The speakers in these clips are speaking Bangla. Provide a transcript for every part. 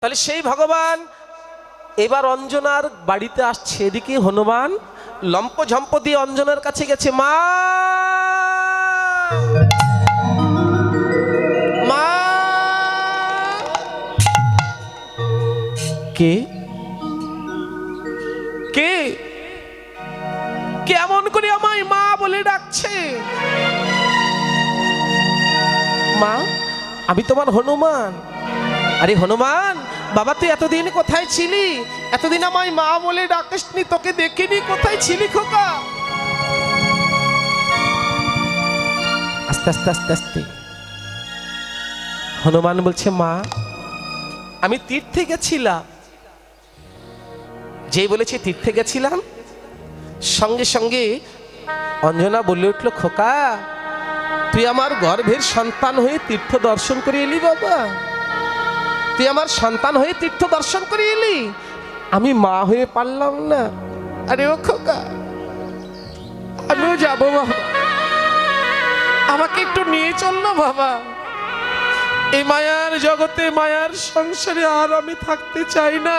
তাহলে সেই ভগবান এবার অঞ্জনার বাড়িতে আসছে। এদিকে হনুমান লম্প ঝম্প দিয়ে অঞ্জনার কাছে গেছে। মা, মা। কে কে কেমন করে আমায় মা বলে ডাকছে? মা, আমি তোমার হনুমান। আরে হনুমান বাবা, তুই এতদিন কোথায় ছিলি? এতদিন আমায় মা বলে ডাকিসনি, তোকে দেখিনি, কোথায় ছিলি খোকা? আস্তে আস্তে আস্তে আস্তে হনুমান বলছে, মা আমি তীর্থে গেছিলাম। যেই বলেছে তীর্থে গেছিলাম, সঙ্গে সঙ্গে অঞ্জনা বলে উঠল, খোকা তুই আমার গর্ভের সন্তান হয়ে তীর্থ দর্শন করে এলি বাবা, তুই আমার সন্তান হয়ে তীর্থ দর্শন করে এলি, আমি মা হয়ে পারলাম না। আরে ও খোকা, আমিও যাবো বাবা, আমাকে একটু নিয়ে চল না বাবা, এই মায়ার জগতে মায়ার সংসারে আর আমি থাকতে চাই না,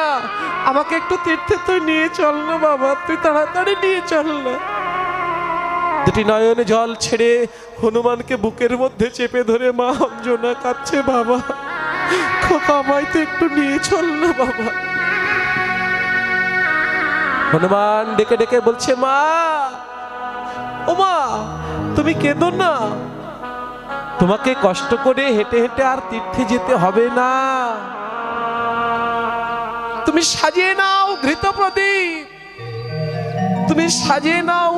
আমাকে একটু তীর্থে তুই নিয়ে চল না বাবা, তুই তাড়াতাড়ি নিয়ে চল না। দুটি নয়নে জল ছেড়ে হনুমানকে বুকের মধ্যে চেপে ধরে মা অঞ্জনা কাঁদছে, বাবা খোকা আমায় তো একটু নিয়ে চল না বাবা। হনুমান ডেকে ডেকে বলছে, মা ও মা তুমি কেঁদো না, তোমাকে কষ্ট করে হেঁটে হেঁটে আর তীর্থে যেতে হবে না, তুমি সাজিয়ে নাও ঘৃত প্রদীপ, তুমি সাজিয়ে নাও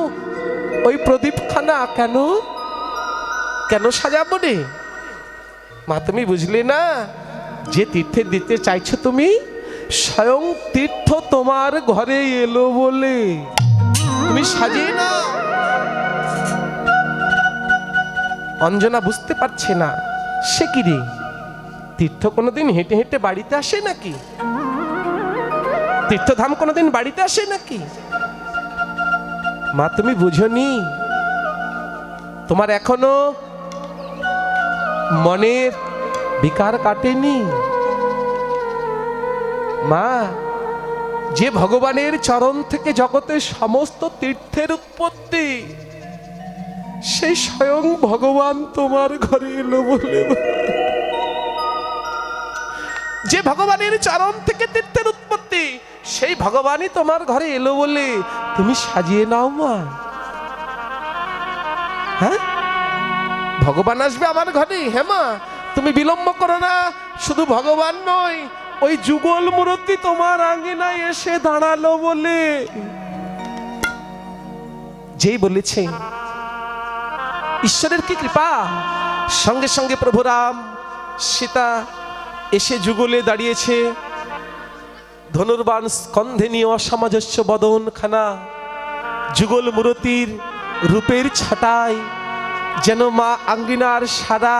ওই প্রদীপখানা। কেন কেন সাজাবো রে মা, তুমি বুঝলে না, যে তীর্থে দিতে চাইছো তুমি, স্বয়ং তীর্থ তোমার ঘরে এলো বলে তুমি সাজিয়ে না। অঞ্জনা বুঝতে পারছে না, সে কি রে, তীর্থ কোনোদিন হেঁটে হেঁটে বাড়িতে আসে নাকি? তীর্থধাম কোনোদিন বাড়িতে আসে নাকি? মা তুমি বুঝনি, তোমার এখনো মনের বিকার কাটেনি। মা, যে ভগবানের চরণ থেকে জগতের সমস্ত তীর্থের উৎপত্তি, সেই স্বয়ং ভগবান তোমার ঘরে এলো বলে, যে ভগবানের চরণ থেকে তীর্থের উৎপত্তি, সেই ভগবানই তোমার ঘরে এলো বলে তুমি সাজিয়ে নাও মা। হ্যাঁ, ভগবান আসবে আমার ঘরে, হ্যাঁ মা তুমি বিলম্ব করো না। শুধু ভগবান নয়, ওই যুগল মূর্তি তোমার আঙ্গিনায় এসে দাঁড়ালো বলে। যেই বলেছে, ঈশ্বরের কি কৃপা, সঙ্গে সঙ্গে প্রভু রাম সীতা এসে যুগলে দাঁড়িয়েছে, ধনুর্বাণ স্কন্ধে নিয়ে অসামঞ্জস্য বদন খানা, যুগল মূর্তির রূপের ছাটায় যেন মা আঙ্গিনার সারা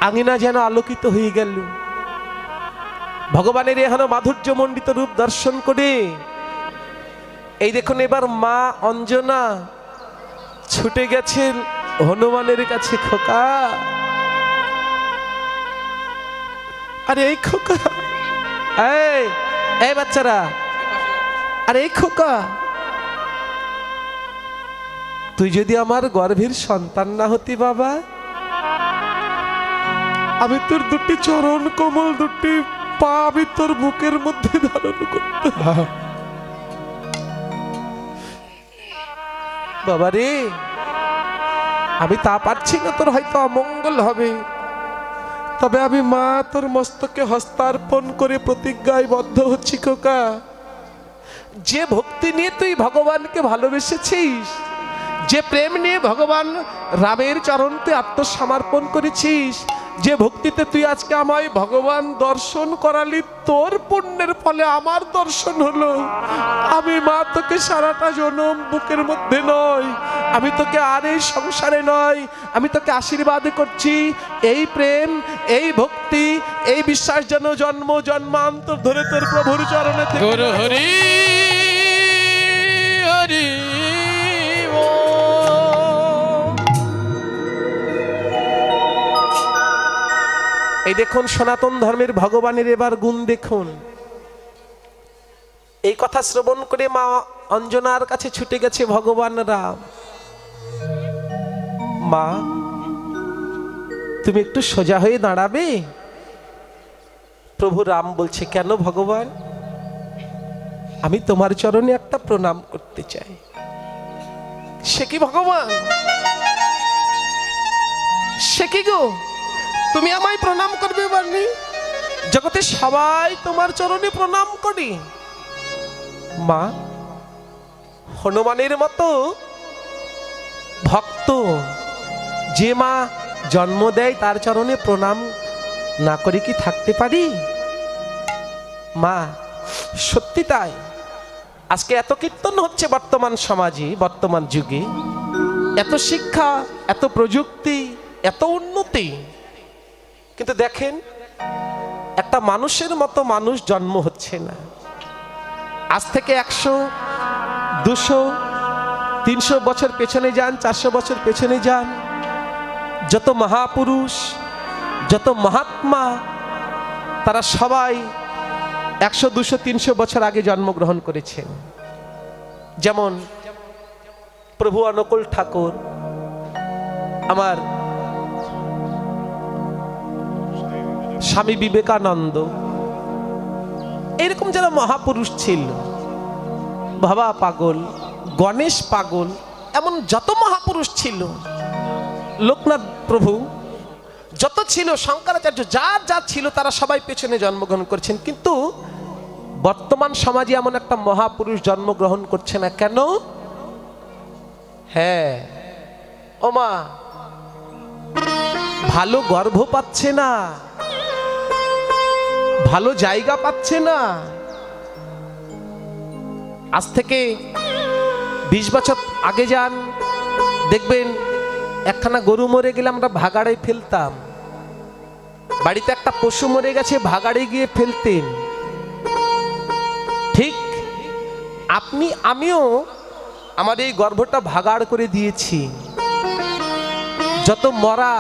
আঙ্গিনা যেন আলোকিত হয়ে গেল। ভগবানের এখানে মাধুর্য মণ্ডিত রূপ দর্শন করে এই দেখুন এবার মা অঞ্জনা ছুটে গেছেন হনুমানের কাছে। খোকা, আরে এই খোকা, এই বাচ্চারা, আরে এই খোকা, তুই যদি আমার গর্ভের সন্তান না হতি বাবা, আমি তোর দুটি চরণ কোমল, দুটি পা আমি তোর বুকের মধ্যে ধারণ করতাম। বাবা রে, আমি তা পারছি না, তোর হয়তো অমঙ্গল হবে, তবে আমি মা তোর মস্তকে হস্তার্পণ করে প্রতিজ্ঞায় বদ্ধ হচ্ছি। খোকা, যে ভক্তি নিয়ে তুই ভগবানকে ভালোবেসেছিস, যে প্রেম নিয়ে ভগবান রামের চরণে আত্মসমর্পণ করেছিস, যে ভক্তিতে তুই আজকে আমায় ভগবান দর্শন করালি, তোর পুণ্যের ফলে আমার দর্শন হলো। আমি মা তোকে সারাটা জনম বুকের মধ্যে নয়, আমি তোকে আর এই সংসারে নয়, আমি তোকে আশীর্বাদ করছি, এই প্রেম, এই ভক্তি, এই বিশ্বাস যেন জন্ম জন্মান্তর ধরে তোর প্রভুর চরণে থেকে। গুরু হরি হরি এই দেখুন সনাতন ধর্মের ভগবানের এবার গুণ দেখুন। এই কথা শ্রবণ করে মা অঞ্জনার কাছে ছুটে গেছে ভগবান রাম। মা, তুমি একটু সোজা হয়ে দাঁড়াবে? প্রভু রাম বলছে, কেন ভগবান? আমি তোমার চরণে একটা প্রণাম করতে চাই। সে কি ভগবান? সে কি গো, তুমি আমায় প্রণাম করবে? বানি জগতে সবাই তোমার চরণে প্রণাম করি। মা, হনুমানের মতো ভক্ত যে মা জন্ম দেয় তার চরণে প্রণাম না করে কি থাকতে পারি? মা, সত্যি তাই। আজকে এত কীর্তন হচ্ছে বর্তমান সমাজে, বর্তমান যুগে, এত শিক্ষা, এত প্রযুক্তি, এত উন্নতি, কিন্তু দেখেন একটা মানুষের মতো মানুষ জন্ম হচ্ছে না। আজ থেকে 100, 200, 300 বছর পেছনে যান, 400 বছর পেছনে যান, যত মহাপুরুষ, যত মহাত্মা, তারা সবাই 100, 200, 300 বছর আগে জন্মগ্রহণ করেছেন। যেমন প্রভু অনুকূল ঠাকুর, আমার স্বামী বিবেকানন্দ, এরকম যারা মহাপুরুষ ছিল, বাবা পাগল, গণেশ পাগল, এমন যত মহাপুরুষ ছিল, লোকনাথ প্রভু যত ছিল, শঙ্করাচার্য, যার যা ছিল, তারা সবাই পেছনে জন্মগ্রহণ করেছেন। কিন্তু বর্তমান সমাজে এমন একটা মহাপুরুষ জন্মগ্রহণ করছে না কেন? হ্যাঁ ও মা, ভালো গর্ভ পাচ্ছে না, ভালো জায়গা পাচ্ছে না। আজ থেকে 20 বছর আগে যান, দেখবেন একখানা গরু মরে গেলে আমরা ভাগাড়ে ফেলতাম, বাড়িতে একটা পশু মরে গেছে ভাগাড়ে গিয়ে ফেলতেন। ঠিক আপনি আমিও আমার এই গর্ভটা ভাগাড় করে দিয়েছি, যত মরা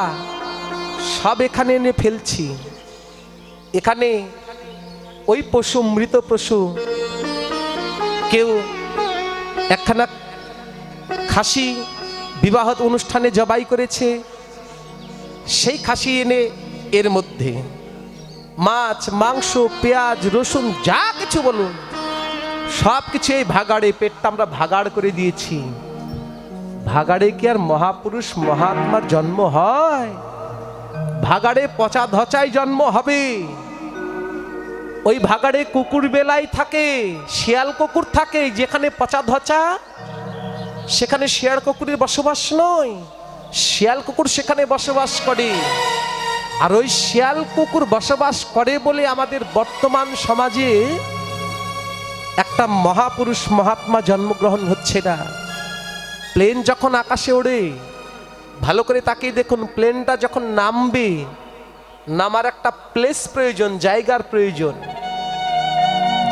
সব এখানে এনে ফেলছি। এখানে ওই পশু, মৃত পশু, কেউ একখানা খাসি বিবাহ অনুষ্ঠানে জবাই করেছে, সেই খাসি এনে এর মধ্যে মাছ, মাংস, পেঁয়াজ, রসুন, যা কিছু বলুন, সব কিছু এই ভাগাড়ে, পেটটা আমরা ভাগাড় করে দিয়েছি। ভাগাড়ে কি আর মহাপুরুষ মহাত্মার জন্ম হয়? ভাগাড়ে পচা ধচাই জন্ম হবে। ওই ভাগাড়ে কুকুর বেলাই থাকে, শিয়াল কুকুর থাকে। যেখানে পচা ধচা, সেখানে শিয়াল কুকুরের বসবাস নয়, শিয়াল কুকুর সেখানে বসবাস করে। আর ওই শিয়াল কুকুর বসবাস করে বলে আমাদের বর্তমান সমাজে একটা মহাপুরুষ মহাত্মা জন্মগ্রহণ হচ্ছে না। প্লেন যখন আকাশে ওড়ে, ভালো করে তাকিয়ে দেখুন, প্লেনটা যখন নামবে, নামার একটা প্লেস প্রয়োজন, জায়গার প্রয়োজন।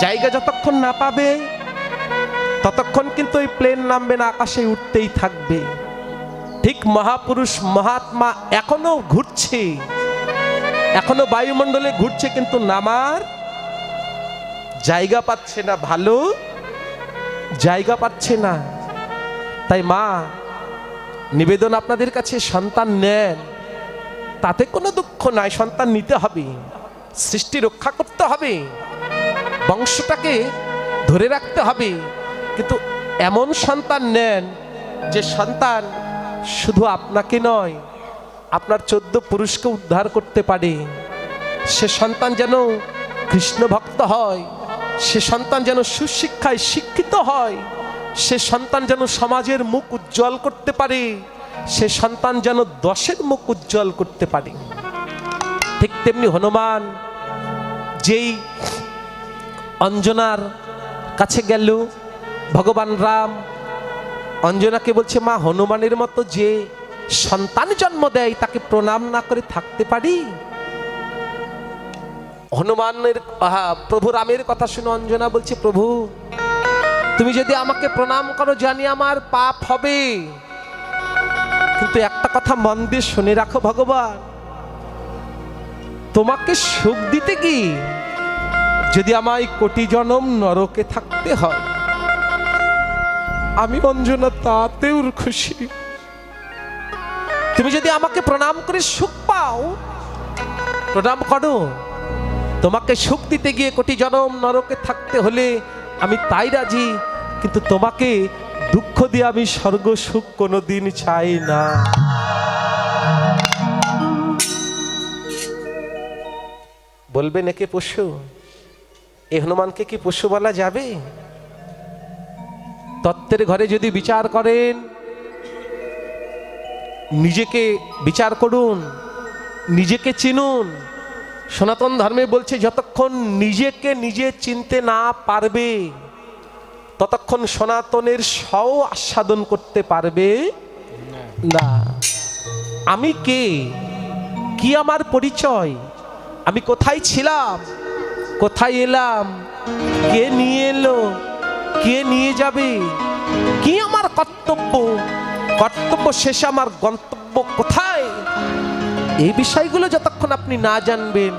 জায়গা যতক্ষণ না পাবে ততক্ষণ কিন্তু ওই প্লেন নামবে না, আকাশে উঠতেই থাকবে। ঠিক মহাপুরুষ মহাত্মা এখনো ঘুরছে, এখনো বায়ুমণ্ডলে ঘুরছে, কিন্তু নামার জায়গা পাচ্ছে না, ভালো জায়গা পাচ্ছে না। তাই মা, নিবেদন আপনাদের কাছে, সন্তান নেন, তাতে কোনো দুঃখ নাই। সন্তান নিতে হবে, সৃষ্টি রক্ষা করতে হবে, বংশটাকে ধরে রাখতে হবে। কিন্তু এমন সন্তান নেন যে সন্তান শুধু আপনাকে নয়, আপনার 14 পুরুষকে উদ্ধার করতে পারে। সে সন্তান যেন কৃষ্ণ ভক্ত হয়, সে সন্তান যেন সুশিক্ষায় শিক্ষিত হয়, সে সন্তান যেন সমাজের মুখ উজ্জ্বল করতে পারে, সে সন্তান যেন 10-এর মুখ উজ্জ্বল করতে পারে। ঠিক তেমনি হনুমান যেই অঞ্জনার কাছে গেল, ভগবান রাম অঞ্জনাকে বলছে, মা, হনুমানের মতো যে সন্তান জন্ম দেয় তাকে প্রণাম না করে থাকতে পারি? হনুমানের প্রভু রামের কথা শুনে অঞ্জনা বলছে, প্রভু, তুমি যদি আমাকে প্রণাম করো জানি আমার পাপ হবে, কিন্তু একটা কথা মন দিয়ে শুনে রাখো ভগবান, তোমাকে সুখ দিতে কি যদি আমায় কোটি জনম নরকে থাকতে হয়, আমি অঞ্জনা তাতেও খুশি। তুমি যদি আমাকে প্রণাম করে সুখ পাও, প্রণাম করো। তোমাকে সুখ দিতে গিয়ে কোটি জনম নরকে থাকতে হলে আমি তাই রাজি, কিন্তু তোমাকে দুঃখ দিয়ে আমি স্বর্গ সুখ কোনোদিন চাই না। বলবেন একে পশু? এ হনুমানকে কি পশু বলা যাবে? তত্ত্বের ঘরে যদি বিচার করেন, নিজেকে বিচার করুন, নিজেকে চিনুন। সনাতন ধর্মে বলছে যতক্ষণ নিজেকে নিজে চিনতে না পারবে ততক্ষণ সনাতনের স্ব আস্বাদন করতে পারবে না। আমি কে, কি আমার পরিচয়, আমি কোথায় ছিলাম, কোথায় এলাম, কে নিয়ে এলো, কে নিয়ে যাবে, কি আমার কর্তব্য, কর্তব্য শেষে আমার গন্তব্য কোথায়, এই বিষয়গুলো যতক্ষণ আপনি না জানবেন,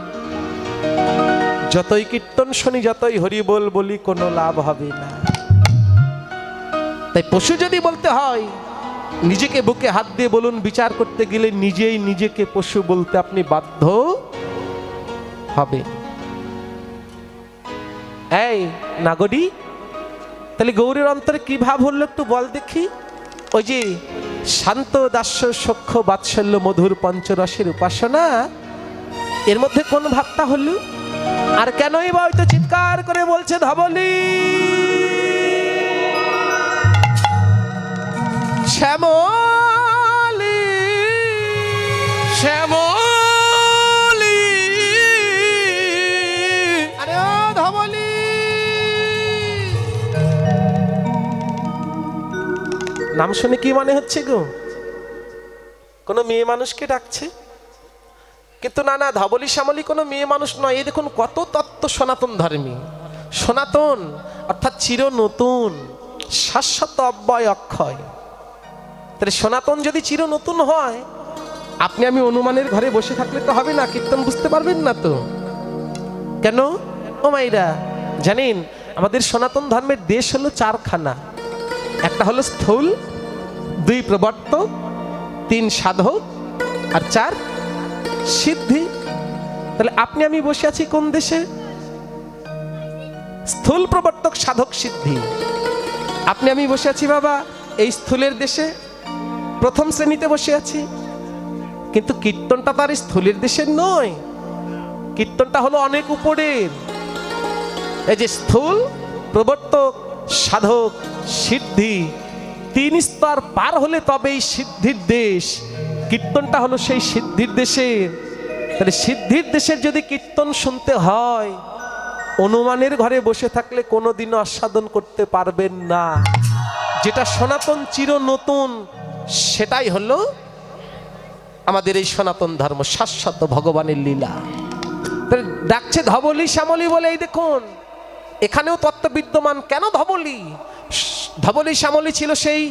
যতই কীর্তন শুনি, যতই হরি বল বলি, কোনো লাভ হবে না। তাই পশু যদি বলতে হয়, নিজেকে বুকে হাত দিয়ে বলুন, বিচার করতে গেলে নিজেই নিজেকে পশু বলতে আপনি বাধ্য হবে। এই নাগরী, তাহলে গৌরীর অন্তরে কি ভাব হলো একটু বল দেখি। ওই যে শান্ত দাস্য সখ্য বাৎসল্য মধুর পঞ্চরসের উপাসনা, এর মধ্যে কোন ভাবটা হলো? আর কেনই বা হয়তো চিৎকার করে বলছে ধবলি শ্যামলী শ্যামলী, আরে ও ধবলি। নাম শুনে কি মনে হচ্ছে গো? কোনো মেয়ে মানুষকে ডাকছে? কিন্তু না না, ধবলি শ্যামলী কোনো মেয়ে মানুষ নয়। এই দেখুন কত তত্ত্ব সনাতন ধর্মী। সনাতন অর্থাৎ চির নতুন, শাশ্বত অব্যয় অক্ষয়। তাহলে সনাতন যদি চির নতুন হয়, আপনি আমি অনুমানের ঘরে বসে থাকলে তো হবে না, কীর্তন বুঝতে পারবেন না তো। কেন ও মাইরা জানেন, আমাদের সনাতন ধর্মের দেশ হলো চারখানা। একটা হলো স্থূল, দুই প্রবর্তক, তিন সাধক, আর চার সিদ্ধি। তাহলে আপনি আমি বসে আছি কোন দেশে? স্থূল প্রবর্তক সাধক সিদ্ধি। আপনি আমি বসে আছি বাবা এই স্থূলের দেশে, প্রথম শ্রেণীতে বসে আছি। কিন্তু কীর্তনটা তার স্থূলের দেশের নয়, কীর্তনটা হলো অনেক উপরের। এই যে স্থূল প্রবর্তক সাধক সিদ্ধি, তিন স্তর পার হলে তবেই সিদ্ধির দেশ। কীর্তনটা হলো সেই সিদ্ধির দেশের। তাহলে সিদ্ধির দেশের যদি কীর্তন শুনতে হয়, অনুমানের ঘরে বসে থাকলে কোনোদিনও আস্বাদন করতে পারবেন না। যেটা সনাতন চির নতুন, সেটাই হলো আমাদের এই সনাতন ধর্ম, শাশ্বত ভগবানের লীলা। ডাকছে ধবলি শ্যামলী বলে। এই দেখুন এখানেও তত্ত্ব বিদ্যমান। কেন ধবলি? ধবলি শ্যামলী ছিল সেই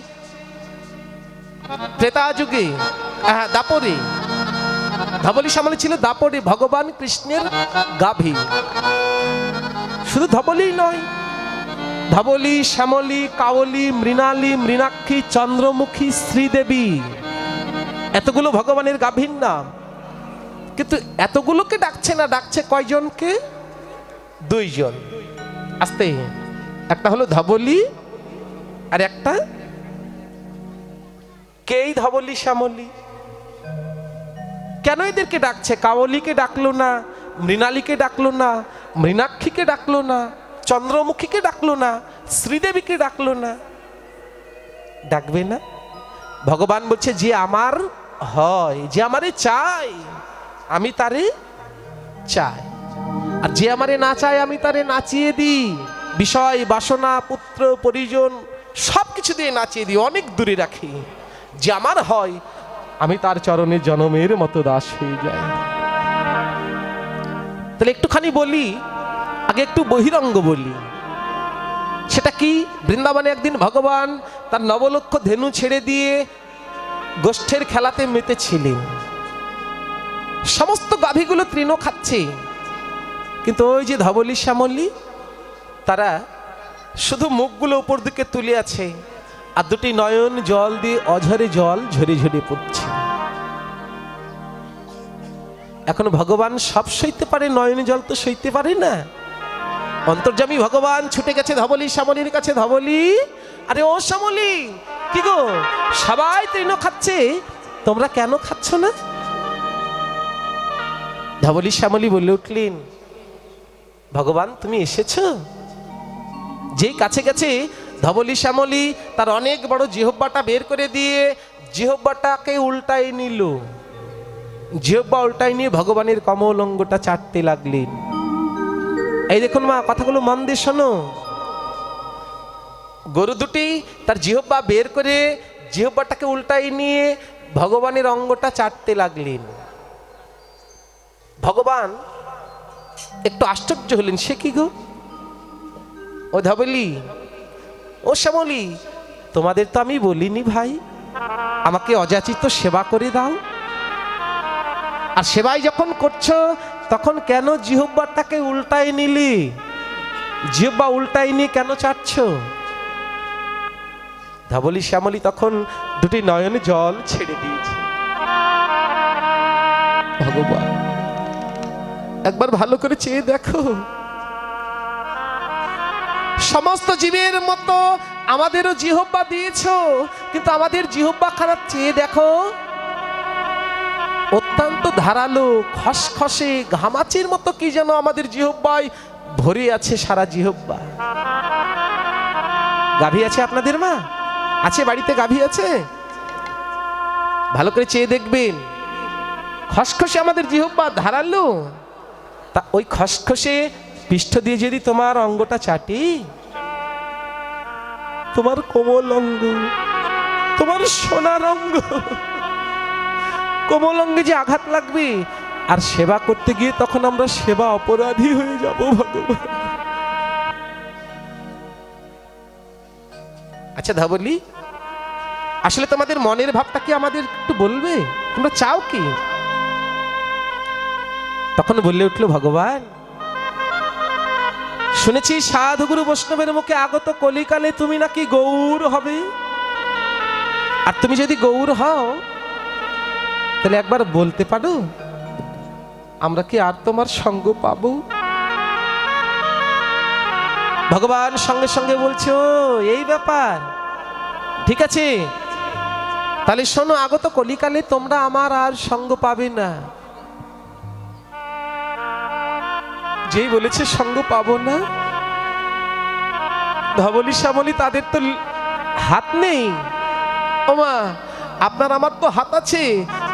ত্রেতা যুগে, দাপরে। ধবলি শ্যামলী ছিল দাপরে ভগবান কৃষ্ণের গাভী। শুধু ধবলি নয়, ধবলি শ্যামলী কাওলি মৃণালী মৃণাক্ষী চন্দ্রমুখী শ্রীদেবী, এতগুলো ভগবানের গাভীর নাম। কিন্তু এতগুলোকে ডাকছে না, ডাকছে কয়জনকে? দুইজন। আস্তে, একটা হলো ধবলি আর একটা কেই ধবলি শ্যামলী। কেন এদেরকে ডাকছে? কাওলিকে ডাকলো না, মৃণালীকে ডাকলো না, মৃণাক্ষীকে ডাকলো না, চন্দ্রমুখীকে ডাকলো না, শ্রীদেবীকে ডাকলো না। ডাকবে না? ভগবান বলছে যে আমার হয়, যে আমারে চাই আমি তারে চাই, আর যে আমারে না চায় আমি তারে নাচিয়ে দিই। বিষয় বাসনা পুত্র পরিজন সব কিছু দিয়ে নাচিয়ে দিই, অনেক দূরে রাখি। যে আমার হয় আমি তার চরণে জনমের মতো দাস হয়ে যাই। তাহলে একটুখানি বলি, আগে একটু বহিরঙ্গ বলি। সেটা কি? বৃন্দাবনে একদিন ভগবান তার নবলক্ষ ধেনু ছেড়ে দিয়ে গোষ্ঠের খেলাতে মেতেছিলেন। সমস্ত গাভীগুলো তৃণ খাচ্ছে, কিন্তু ওই যে ধবলি শ্যামলী তারা শুধু মুখগুলো উপর দিকে তুলে আছে, আর দুটি নয়ন জল দিয়ে অঝরে জল ঝরে ঝরে পড়ছে। এখন ভগবান সব সইতে পারে, নয়ন জল তো সইতে পারে না। অন্তর্যামী ভগবান ছুটে গেছে ধবলি শ্যামলীর কাছে। ধবলি, আরে ও শ্যামলী, কি গো, সবাই তৃণ খাচ্ছে, তোমরা কেন খাচ্ছ না? ধবলি শ্যামলী বলে উঠলেন, ভগবান তুমি এসেছো। যেই কাছে গেছে ধবলি শ্যামলী তার অনেক বড় জিহ্বাটা বের করে দিয়ে জিহ্বাটাকে উল্টাই নিল। জিহ্বা উল্টাই নিয়ে ভগবানের কমল অঙ্গটা চাটতে লাগলেন। এই দেখুন মা, কথাগুলো মন দিয়ে শোনো। গরু দুটি তার জিহ্বা বের করে জিহ্বাটাকে উল্টাই নিয়ে ভগবানের অঙ্গটা চাটতে লাগলেন। ভগবান একটু আশ্চর্য হলেন, সে কি গো, ও ধবলি, ও শ্যামলী, তোমাদের তো আমি বলিনি ভাই আমাকে অযাচিত সেবা করে দাও, আর সেবাই যখন করছো তখন কেন জিহ্বাটাকে উল্টাই নিলি? জিহ্বা উল্টাই নিয়ে কেন চাটছো? ধবলি শ্যামলী তখন দুটি নয়নে জল ছেড়ে দিয়েছে। ভগবান একবার ভালো করে চেয়ে দেখো, সমস্ত জীবের মতো আমাদেরও জিহ্বা দিয়েছো, কিন্তু আমাদের জিহ্বা খারাপ চেয়ে দেখো, অত্যন্ত ধারালো, খসখসে ঘামাচির মতো কি যেন আমাদের জিহ্বায় ভরে আছে, সারা জিহ্বা। গাভী আছে আপনাদের মা? আছে বাড়িতে গাভী আছে? ভালো করে চেয়ে দেখবেন, খসখসে আমাদের জিহ্বা, ধারালো। তা ওই খসখসে পৃষ্ঠ দিয়ে যদি তোমার অঙ্গটা চাটি, তোমার কোমল অঙ্গ, তোমার সোনার অঙ্গ, কোমল অঙ্গে যে আঘাত লাগবে, আর সেবা করতে গিয়ে তখন আমরা সেবা অপরাধী হয়ে যাব। ভগবান, আচ্ছা ধবলি, আসলে তোমাদের মনের ভাবটা কি আমাদের একটু বলবে? তোমরা চাও কি? তখন বললে উঠলো, ভগবান শুনেছি সাধুগুরু বৈষ্ণবের মুখে আগত কলিকালে তুমি নাকি গৌর হবে, আর তুমি যদি গৌর হও তাহলে একবার বলতে পারো আমরা কি আর তোমার সঙ্গ পাবো? ভগবান সঙ্গে সঙ্গে বলছে, ও এই ব্যাপার, ঠিক আছে, তাহলে শোনো, আগত কলিকালে তোমরা আমার আর সঙ্গ পাবে না। যেই বলেছে সঙ্গ পাবো না, ধবলি শ্যামলী তাদের তো হাত নেই। ওমা, আপনার আমার তো হাত আছে,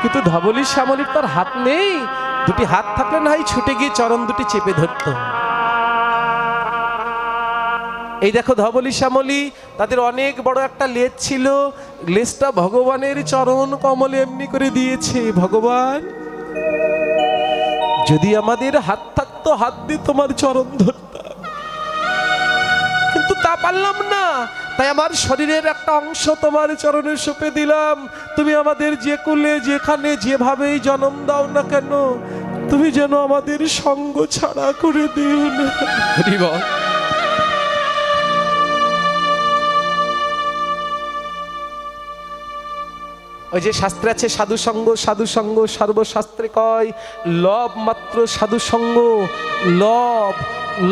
কিন্তু ধবলি শ্যামলীর তার হাত নেই। দুটি হাত থাকলে না হয় ছুটে গিয়ে চরণ দুটি চেপে ধরত। এই দেখো ধবলি শ্যামলী তাদের অনেক বড় একটা লেজ ছিল, লেজটা ভগবানের চরণ কমলে এমনি করে দিয়েছে। ভগবান যদি আমাদের হাত থাকতো, হাত দিয়ে তোমার চরণ ধরতাম, কিন্তু তা পারলাম না, তাই আমার শরীরের একটা অংশ তোমার চরণে সঁপে দিলাম। তুমি আমাদের যে কুলে যেখানে যেভাবেই জন্ম দাও না কেন, তুমি যেন আমাদের সঙ্গ ছাড়া করে দিও না। ওই যে শাস্ত্রে আছে, সাধু সঙ্গ, সাধু সঙ্গ সর্বশাস্ত্রে কয়, লব মাত্র সাধু সঙ্গ, লব,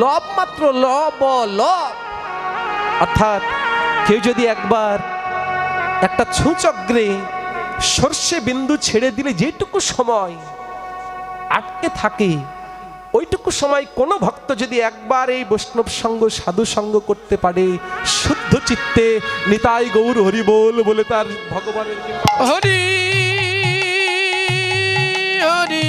লব মাত্র, লব, লব। অর্থাৎ কেউ যদি একবার একটা ছুঁচগ্রে সর্ষে বিন্দু ছেড়ে দিলে যেটুকু সময় আটকে থাকে, ওইটুকু সময় কোনো ভক্ত যদি একবার এই বৈষ্ণব সঙ্গ, সাধু সঙ্গ করতে পারে, শুদ্ধ চিত্তে নিতাই গৌর হরি বল বলে তার ভগবানের হরি হরি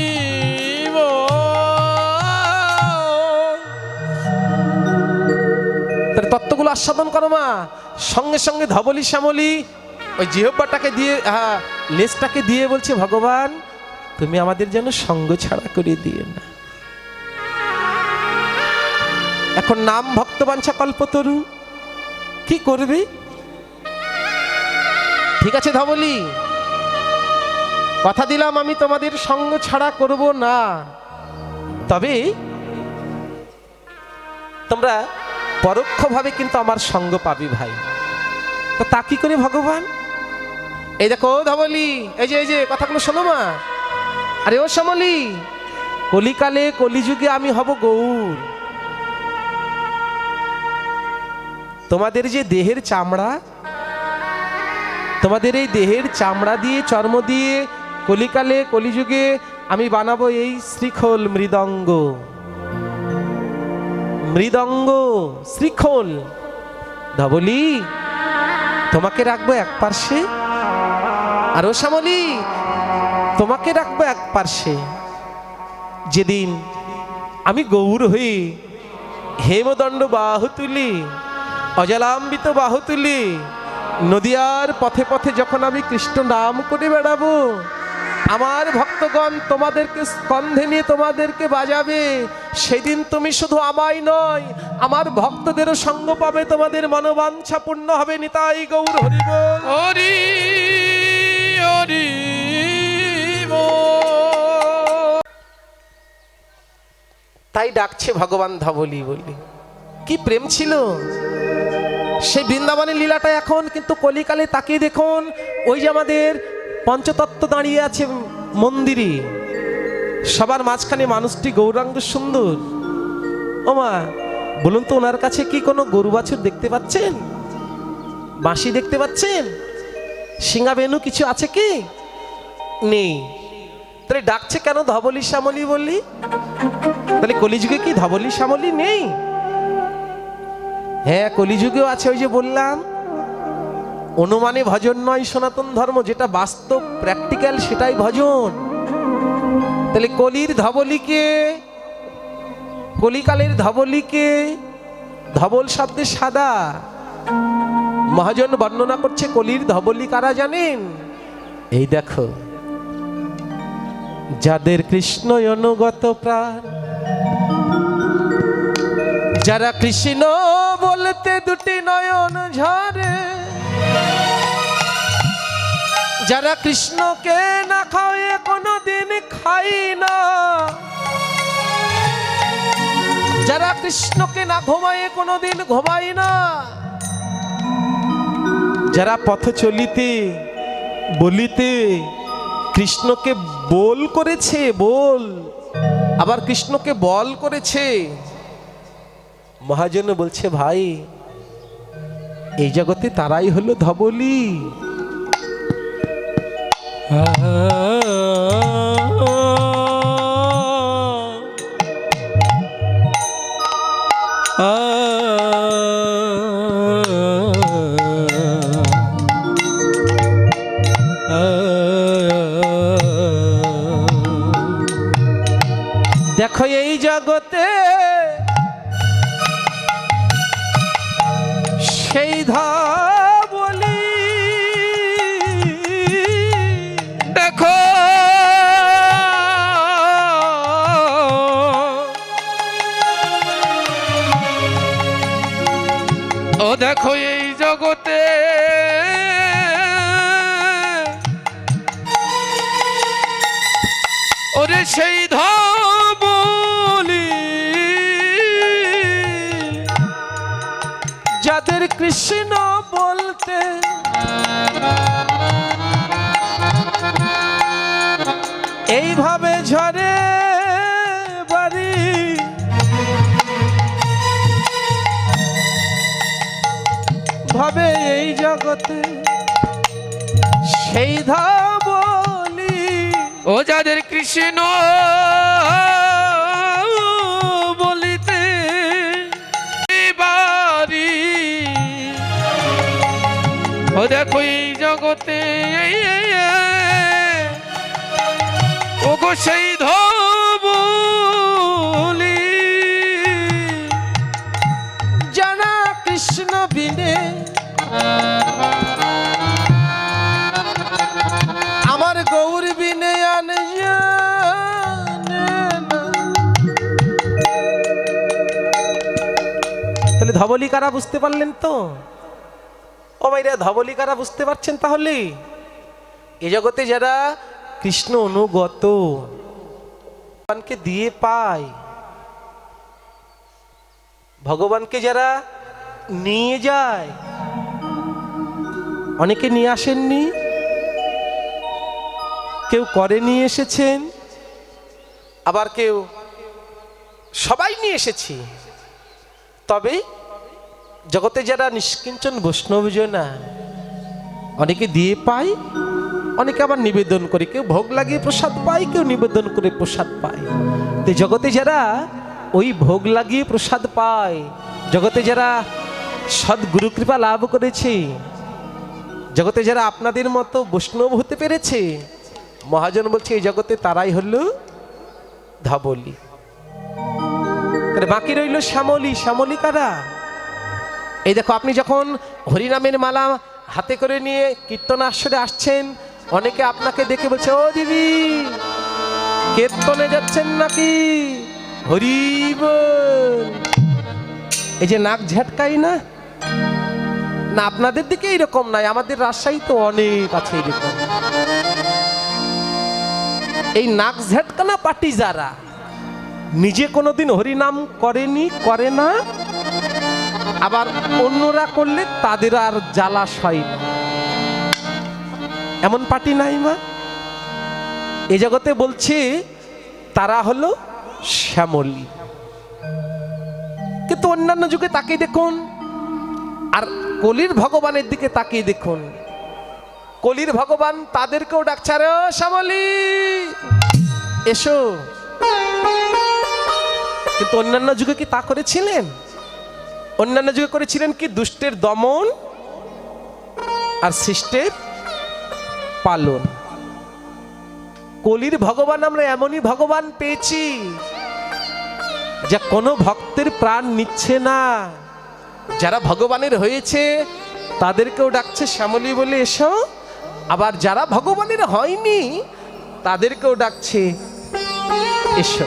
তার তত্ত্বগুলো আস্বাদন করো মা। সঙ্গে সঙ্গে ধবলি শ্যামলী ওই জিহ্বাটাকে দিয়ে, লেজটাকে দিয়ে বলছে, ভগবান তুমি আমাদের যেন সঙ্গ ছাড়া করে দিও না। এখন নাম ভক্তবাঞ্ছা কল্পতরু, কি করবে? ঠিক আছে ধবলি, কথা দিলাম আমি তোমাদের সঙ্গ ছাড়া করব না, তবে তোমরা পরোক্ষভাবে কিন্তু আমার সঙ্গ পাবি ভাই। তো তা কি করে ভগবান? এই দেখো ধবলি, এই যে কথাগুলো শোনো মা। আরে ও শ্যামলী, কলিকালে কলিযুগে আমি হব গৌর। তোমাদের যে দেহের চামড়া, তোমাদের এই দেহের চামড়া দিয়ে, চর্ম দিয়ে কলিকালে কলিযুগে আমি বানাবো এই শ্রীখোল মৃদঙ্গ। মৃদঙ্গ শ্রীখোল ধবলি তোমাকে রাখবো এক পার্শ্বে, আর ও শ্যামলী তোমাকে রাখবো এক পার্শ্বে। যেদিন আমি গৌর হয়ে হেমদণ্ড বাহু তুলি, অজলাম্বিত বাহু তুলি, নদিয়ার পথে পথে যখন আমি কৃষ্ণ নাম করে বেড়াবো, আমার ভক্তগণ তোমাদেরকে স্কন্ধে নিয়ে তোমাদেরকে বাজাবে। সেদিন তুমি শুধু আমায় নয়, আমার ভক্তদেরও সঙ্গ পাবে, তোমাদের মনোবাঞ্ছা পূর্ণ হবে। নিতাই গৌর হরি বল। হরি হরি তাই ডাকছে ভগবান ধবলি বলি। কি প্রেম ছিল সেই বৃন্দাবনের লীলাটা এখন কিন্তু কলিকালে তাকিয়ে দেখুন, ওই যে আমাদের পঞ্চতত্ত্ব দাঁড়িয়ে আছে মন্দিরে, সবার মাঝখানে মানুষটি গৌরাঙ্গ সুন্দর। ও মা বলুন তো, ওনার কাছে কি কোনো গরু বাছুর দেখতে পাচ্ছেন? বাঁশি দেখতে পাচ্ছেন? সিংহাবেনু কিছু আছে কি? নেই। তাহলে ডাকছে কেন ধবলি শ্যামলী বললি? তাহলে কলিযুগে কি ধবলি শ্যামলী নেই? হ্যাঁ, কলিযুগেও আছে। ওই যে বললাম, অনুমানে ভজন নয় সনাতন ধর্ম, যেটা বাস্তব প্র্যাকটিক্যাল সেটাই ভজন। তাহলে কলির ধবলিকে, কলিকালের ধবলিকে, ধবল শব্দে সাদা, মহাজন বর্ণনা করছে কলির ধবলি কারা জানেন? এই দেখো, যাদের কৃষ্ণ অনুগত প্রাণ, যারা কৃষ্ণ বলতে দুটি নয়ন ঝরে, যারা কৃষ্ণকে না খাওয়ে কোনোদিন খাই না, যারা কৃষ্ণকে না ঘুমায়ে কোনোদিন ঘুমাই না, যারা পথ চলিতে বলিতে কৃষ্ণকে বল করেছে, বল, আবার কৃষ্ণকে বল করেছে, মহাজন বলছে ভাই এই জগতে তারাই হলো ধবলি। দেখো এই জগতে সেই ধবলি, দেখো ও দেখো এই জগতে ওরে সেই ধবলি, যাদের কৃষ্ণ বলতে এইভাবে ঝরে বাড়ি, ভাবে এই জগতে সেই ধবলি, ও যাদের কৃষ্ণ বলিতে বাড়ি, ও দেখো এই জগতে ও গো সেই ধবলি, জানা কৃষ্ণ বিনে আমার গৌর বিনে আনে জানে না। তাহলে ধবলি কারা বুঝতে পারলেন তো? ও ভাইরা, ধবলি কারা বুঝতে পারছেন? তাহলে এ জগতে যারা কৃষ্ণ অনুগত, ভগবানকে দিয়ে পায়। ভগবানকে যারা নিয়ে যায়, অনেকে নিয়ে আসেননি, কেউ করে নিয়ে এসেছেন, আবার কেউ সবাই নিয়ে এসেছি। তবে জগতে যারা নিষ্কিঞ্চন বৈষ্ণবজনা, অনেকে দিয়ে পায়, অনেকে আবার নিবেদন করে, কেউ ভোগ লাগিয়ে প্রসাদ পায়, কেউ নিবেদন করে প্রসাদ পায়। তো জগতে যারা ওই ভোগ লাগিয়ে প্রসাদ পায়, জগতে যারা সদ্গুরু কৃপা লাভ করেছে, জগতে যারা আপনাদের মতো বৈষ্ণব হতে পেরেছে, মহাজন বলছে এই জগতে তারাই হলো ধবলি। বাকি রইল শ্যামলী। শ্যামলী কারা? এই দেখো, আপনি যখন হরিনামের মালা হাতে করে নিয়ে কীর্তন আসরে আসছেন, অনেকে আপনাকে দেখে বলছে, ও দিদি কীর্তনে যাচ্ছেন নাকি? হরি বল। এই যে নাক ঝাটকাই না, না আপনাদের দিকে এইরকম নাই, আমাদের রাজশাহী তো অনেক আছে এইরকম। এই নাক ঝাটকানা পার্টি যারা নিজে কোনোদিন হরিনাম করেনি, করে না, আবার অন্যরা করলে তাদের আর জ্বালাস হয় না, এমন পার্টি নাই মা এ জগতে। বলছে তারা হলো শ্যামলী। কিন্তু অন্যান্য যুগে তাকিয়ে দেখুন, আর কলির ভগবানের দিকে তাকিয়ে দেখুন, কলির ভগবান তাদেরকেও ডাকছে, আরে ও শ্যামলী এসো। কিন্তু অন্যান্য যুগে কি তা করেছিলেন? অন্যান্য যুগে করেছিলেন কি? দুষ্টের দমন আর শিষ্টের পালন। কলির ভগবান আমরা এমনই ভগবান পেয়েছি যা কোনো ভক্তের প্রাণ নিচ্ছে না। যারা ভগবানের হয়েছে তাদেরকেও ডাকছে শ্যামলী বলে এসো, আবার যারা ভগবানের হয়নি তাদেরকেও ডাকছে এসো।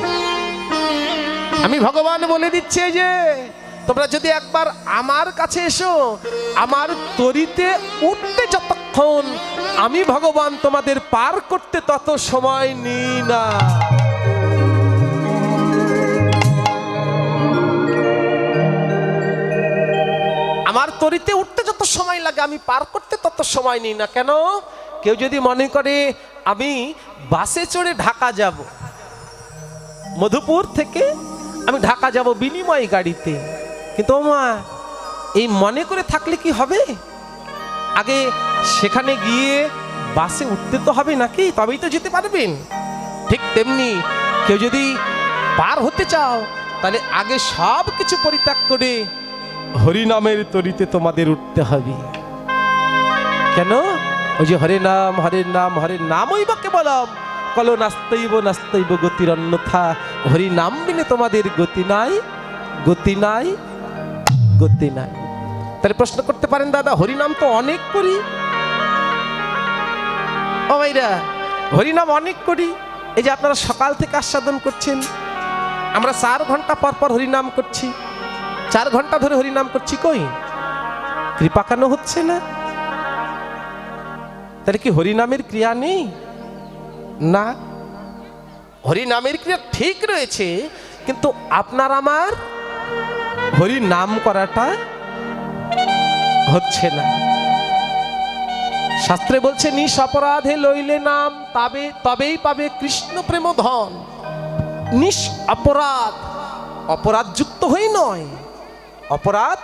আমি ভগবান বলে দিচ্ছে যে তোমরা যদি একবার আমার কাছে এসো, আমার তরিতে উঠতে যতক্ষণ, আমি ভগবান তোমাদের পার করতে তত সময় নিই না। আমার তরিতে উঠতে যত সময় লাগে আমি পার করতে তত সময় নিই না। কেন? কেউ যদি মনে করে আমি বাসে চড়ে ঢাকা যাব, মধুপুর থেকে আমি ঢাকা যাব বিনিময় গাড়িতে, কিন্তু মা এই মনে করে থাকলে কি হবে? আগে সেখানে গিয়ে বাসে উঠতে তো হবে নাকি, তবেই তো যেতে পারবেন। ঠিক তেমনি কেউ যদি পার হতে চাও, তাহলে আগে সব কিছু পরিত্যাগ করে হরিনামের তরিতে তোমাদের উঠতে হবে। কেন? ওই যে হরে নাম হরে নাম হরে নামই বা কেবলম কলো নাস্তৈব নাস্তৈব গতির অন্যথা। হরি নাম বিনে তোমাদের গতি নাই, গতি নাই, গতি নাই। তাহলে প্রশ্ন করতে পারেন, দাদা হরিনাম তো অনেক করি। ও ভাইরা, হরিনাম অনেক করি। এই যে আপনারা সকাল থেকে আস্বাদন করছেন, আমরা 4 ঘন্টা পর পর হরিনাম করছি, 4 ঘন্টা ধরে হরিনাম করছি, কই কৃপা কেন হচ্ছে না? তাহলে কি হরিনামের ক্রিয়া নেই? না, হরিনামের ক্রিয়া ঠিক রয়েছে, কিন্তু আপনার আমার হরি নাম করাটা হচ্ছে না। শাস্ত্রে বলছে নিজ অপরাধে লইলে নাম তবেই পাবে কৃষ্ণ প্রেম ধন। নিজ অপরাধ, অপরাধ যুক্ত হয়ে নয়, অপরাধ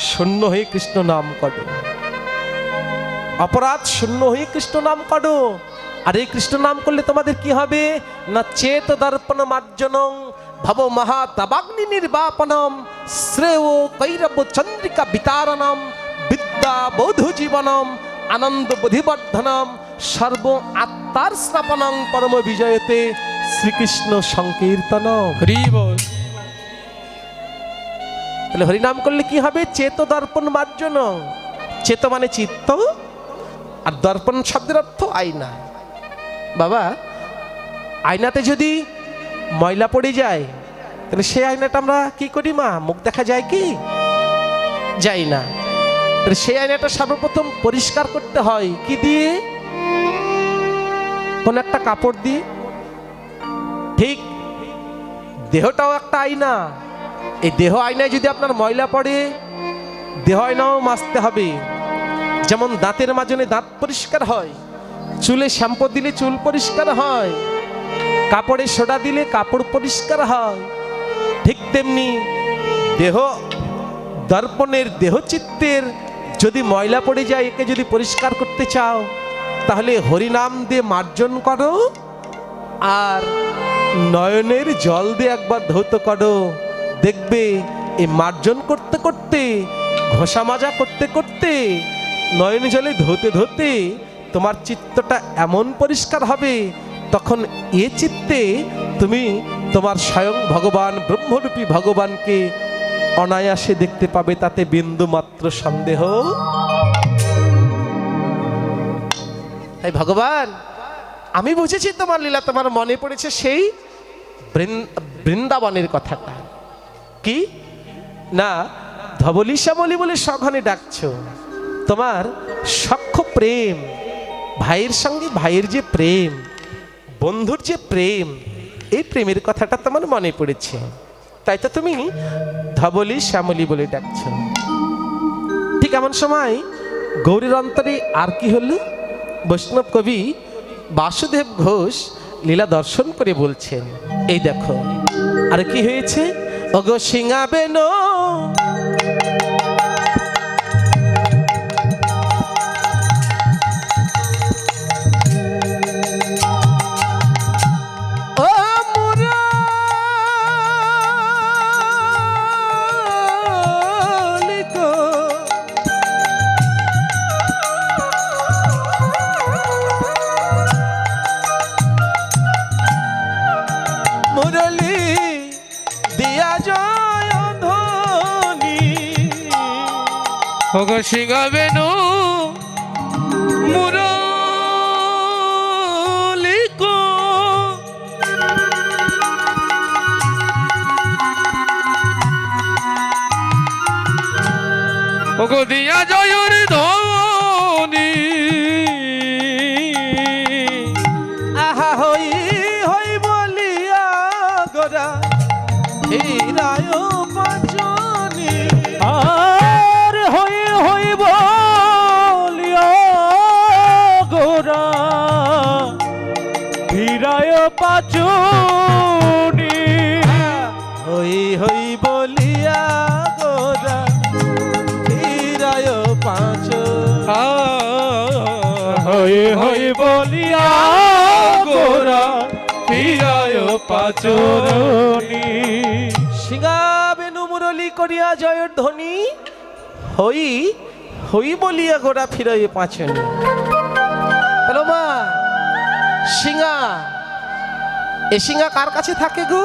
শূন্য হয়ে কৃষ্ণ নাম করো, অপরাধ শূন্য হয়ে কৃষ্ণ নাম করো। আর এই কৃষ্ণ নাম করলে তোমাদের কি হবে না? চেত দর্পণ মার্জনং ভব মহা তবাগ্নি নির্বাপনম শ্রেয় কৈরব চন্দ্রিকা বিতারণম বিদ্যা বৌধ জীবনম আনন্দ বোধিবর্ধনম সর্ব আত্মার স্নাপনং পরম বিজয়তে শ্রীকৃষ্ণ সংকীর্তন। হরি বল। তাহলে হরিনাম করলে কি হবে? চেত দর্পণ মার্জন। চেত মানে চিত্ত, আর দর্পণ শব্দের অর্থ আয়না। বাবা, আয়নাতে যদি ময়লা পড়ে যায়, তাহলে সেই আয়নাটা আমরা কি করি মা? মুখ দেখা যায় কি? যাই না। তাহলে সেই আয়নাটা সর্বপ্রথম পরিষ্কার করতে হয় কি দিয়ে? কোন একটা কাপড় দিয়ে। ঠিক দেহটাও একটা আয়না, এই দেহ আয়নায় যদি আপনার ময়লা পড়ে দেহ আয়নাও মাজতে হবে। যেমন দাঁতের মাজনে দাঁত পরিষ্কার হয়, চুলে শ্যাম্পু দিলে চুল পরিষ্কার হয়, কাপড়ে সোডা দিলে কাপড় পরিষ্কার হয়, ঠিক তেমনি দেহ দর্পণের দেহচিত্তের যদি ময়লা পড়ে যায়, একে যদি পরিষ্কার করতে চাও তাহলে হরিনাম দিয়ে মার্জন করো আর নয়নের জল দিয়ে একবার ধৌত করো। দেখবে এই মার্জন করতে করতে, ঘষা মাজা করতে করতে, নয়ন জলে ধুতে ধুতে তোমার চিত্তটা এমন পরিষ্কার হবে, তখন এ চিত্তে তুমি তোমার স্বয়ং ভগবান ব্রহ্মরূপী ভগবানকে অনায়াসে দেখতে পাবে, তাতে বিন্দু মাত্র সন্দেহ। তাই ভগবান, আমি বুঝেছি তোমার লীলা, তোমার মনে পড়েছে সেই বৃন্দাবনের কথাটা। কি না, ধবলি শ্যামলি বলে সঘনে ডাকছো, তোমার সখ্য প্রেম, ভাইয়ের সঙ্গে ভাইয়ের যে প্রেম, বন্ধুর যে প্রেম, এই প্রেমের কথাটা তোমার মনে পড়েছে, তাই তো তুমি ধবলি শ্যামলি বলে ডাকছো। ঠিক এমন সময় গৌরীর অন্তরে আর কি হলো, বৈষ্ণব কবি বাসুদেব ঘোষ লীলা দর্শন করে বলছেন, এই দেখো আর কি হয়েছে। ওগো সিঙাবেন ওগো সিঙাবেনু মুরলিকো, ওগো দিয়া জয়ের ধ্বনি, আহা হই হই বলিয়া গোরা হীরায় পাচনি, আর হই হই বলিয়া গোরা হীরায় পাচনি, হই হই বলিয়া গোরা হীরায় পাচনি, হই হই বলিয়া গোরা হীরায় পাচনি। সিঙাবেনু মুরলি করিয়া জয়ের ধ্বনি, হই হই বলিয়া গোরা ফিরাই পাচনি। হ্যালো মা, সিঙা, এ সিঙা কার কাছে থাকে গো?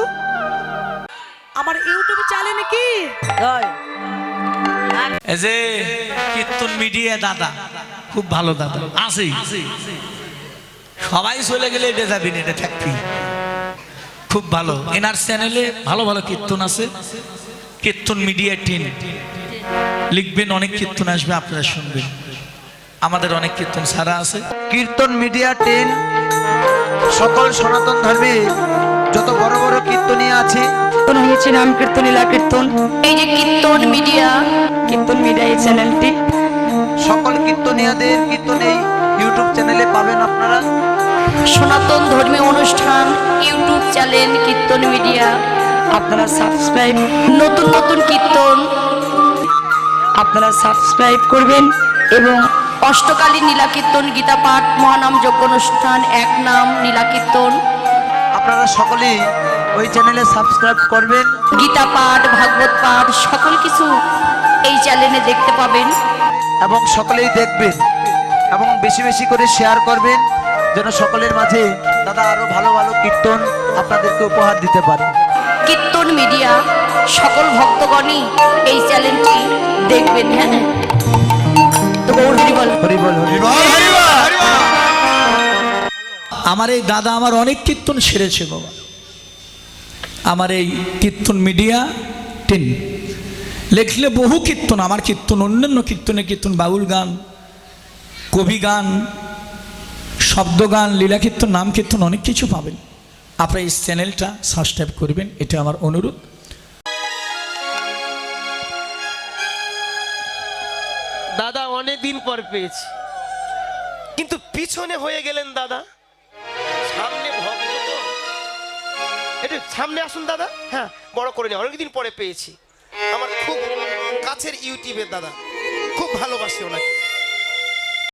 আমার ইউটিউবে চলে নাকি? এই যে কীর্তন মিডিয়া দাদা, খুব ভালো দাদা আছে, সবাই চলে গেলে এটা যাবি না, এটা থাকবি, খুব ভালো। এনার চ্যানেলে ভালো ভালো কীর্তন আছে, কীর্তন মিডিয়া 10 লিখবেন, অনেক কীর্তন আসবে, আপনারা শুনবেন। আমাদের অনেক কীর্তন ছাড়া আছে। কীর্তন মিডিয়া 10 সকল সনাতন ধর্মে যত বড় বড় কীর্তনীয় আছে, কীর্তন হয়েছে নাম কীর্তন লীলা কীর্তন, এই যে কীর্তন মিডিয়া এই চ্যানেলটি, সকল কীর্তনীয়দের কীর্তন এই ইউটিউব চ্যানেলে পাবেন আপনারা। সনাতন ধর্মীয় অনুষ্ঠান ইউটিউব চ্যানেল কীর্তন মিডিয়া, আপনারা সাবস্ক্রাইব, নতুন নতুন কীর্তন আপনারা সাবস্ক্রাইব করবেন। এবং অষ্টকালী নীলা কীর্তন, গীতা পাঠ, মহানাম যজ্ঞ অনুষ্ঠান, এক নাম নীলা কীর্তন, আপনারা সকলেই ওই চ্যানেলে সাবস্ক্রাইব করবেন। গীতা পাঠ, ভাগবত পাঠ সকল কিছু এই চ্যানেলে দেখতে পাবেন এবং সকলেই দেখবেন এবং বেশি বেশি করে শেয়ার করবেন, যেন সকলের মাঝে দাদা আরো ভালো ভালো কীর্তন আপনাদেরকে উপহার দিতে পারে। কীর্তন মিডিয়া সকল ভক্তগণই এই চ্যানেলটি দেখবেন। হ্যাঁ, তো গৌর হরি বল, হরি বল, হরি বল। আমার এই দাদা আমার অনেক কীর্তন সেরেছে বাবা। আমার এই কীর্তন মিডিয়া 10 লিখলে বহু কীর্তন, আমার কীর্তন, অন্যান্য কীর্তন, বাউল গান, কবি গান, শব্দগান, লীলা কীর্তন, নাম কীর্তন অনেক কিছু পাবেন। আপনারা এই চ্যানেলটা সাবস্ক্রাইব করবেন, এটা আমার অনুরোধ। দাদা অনেক দিন পর পেয়েছি, কিন্তু পিছনে হয়ে গেলেন দাদা, সামনে ভক্ত তো। একটু সামনে আসুন দাদা। হ্যাঁ, বড় করে নিয়ে অনেকদিন পরে পেয়েছি। আমার খুব কাছের ইউটিউবের দাদা, খুব ভালোবাসি ওনাকে।